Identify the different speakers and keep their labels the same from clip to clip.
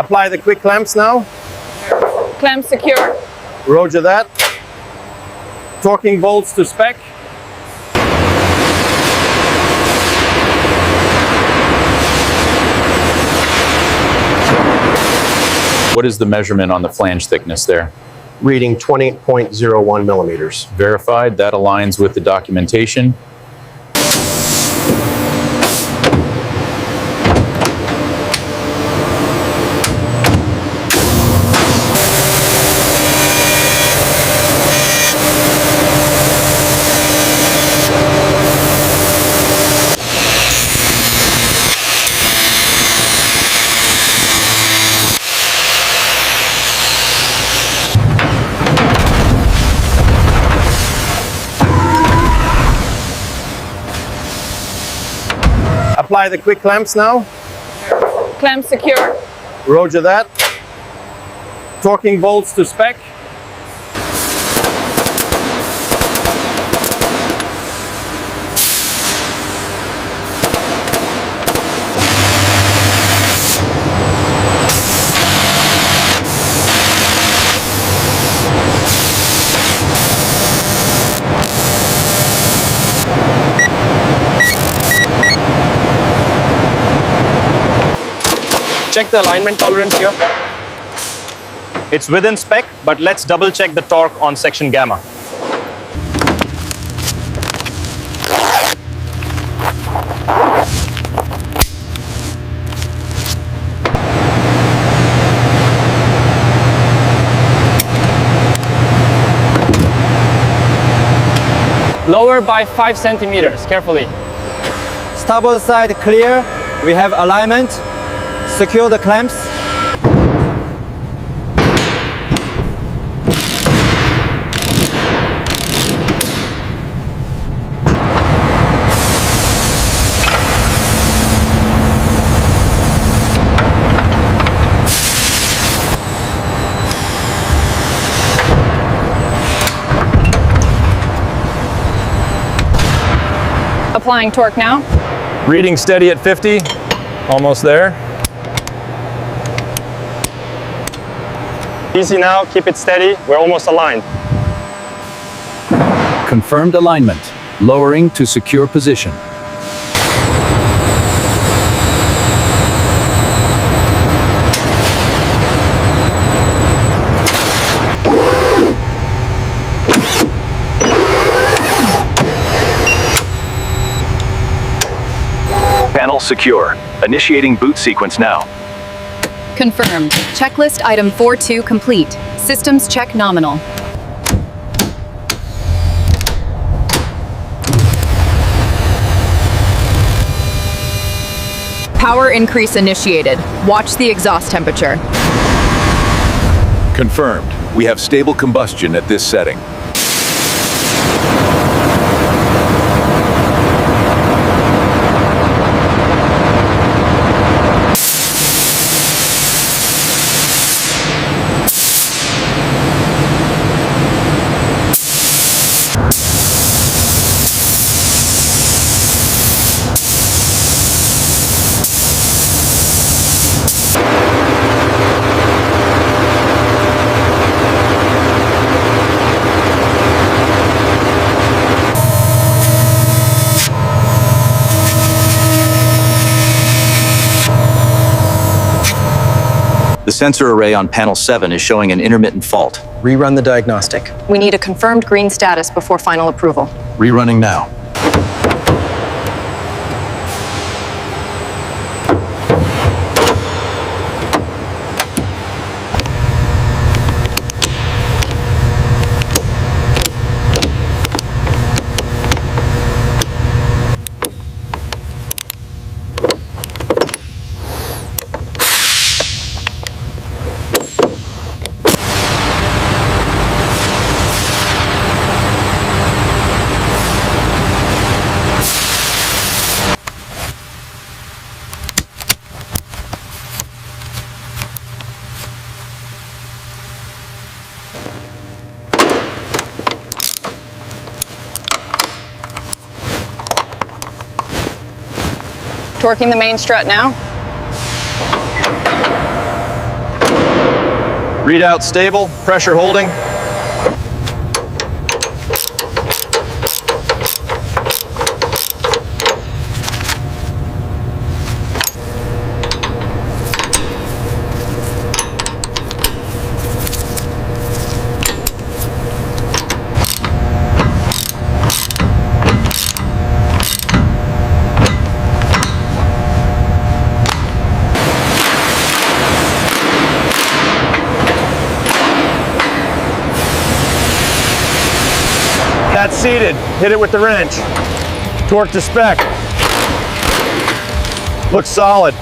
Speaker 1: Apply the quick clamps now.
Speaker 2: Clamp secure.
Speaker 1: Roger that. Torquing bolts to spec.
Speaker 3: What is the measurement on the flange thickness there?
Speaker 1: Reading 20.01 millimeters.
Speaker 3: Verified, that aligns with the documentation.
Speaker 1: Apply the quick clamps now.
Speaker 2: Clamp secure.
Speaker 1: Roger that. Torquing bolts to spec.
Speaker 4: Check the alignment tolerance here. It's within spec, but let's double check the torque on section gamma.
Speaker 2: Lower by 5 centimeters, carefully.
Speaker 5: Starboard side clear. We have alignment. Secure the clamps.
Speaker 2: Applying torque now.
Speaker 3: Reading steady at 50, almost there.
Speaker 4: Easy now, keep it steady. We're almost aligned.
Speaker 6: Confirmed alignment. Lowering to secure position.
Speaker 7: Panel secure. Initiating boot sequence now.
Speaker 8: Confirmed. Checklist item 4.2 complete. Systems check nominal. Power increase initiated. Watch the exhaust temperature.
Speaker 7: Confirmed. We have stable combustion at this setting.
Speaker 9: The sensor array on panel 7 is showing an intermittent fault.
Speaker 5: Rerun the diagnostic.
Speaker 8: We need a confirmed green status before final approval.
Speaker 6: Rerunning now.
Speaker 2: Torquing the main strut now.
Speaker 3: Readout stable, pressure holding. That's seated. Hit it with the wrench. Torque to spec. Looks solid.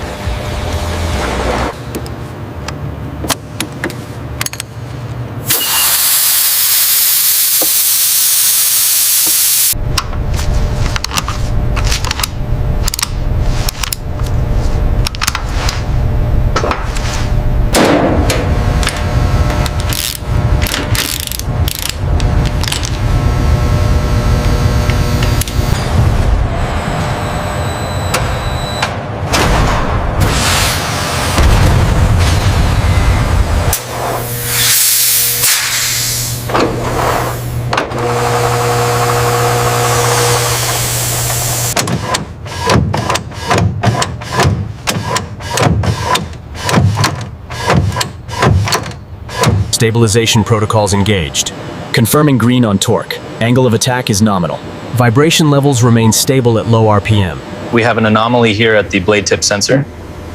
Speaker 10: Stabilization protocols engaged. Confirming green on torque. Angle of attack is nominal. Vibration levels remain stable at low RPM.
Speaker 4: We have an anomaly here at the blade tip sensor.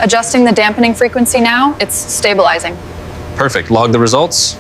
Speaker 8: Adjusting the dampening frequency now, it's stabilizing.
Speaker 4: Perfect. Log the results.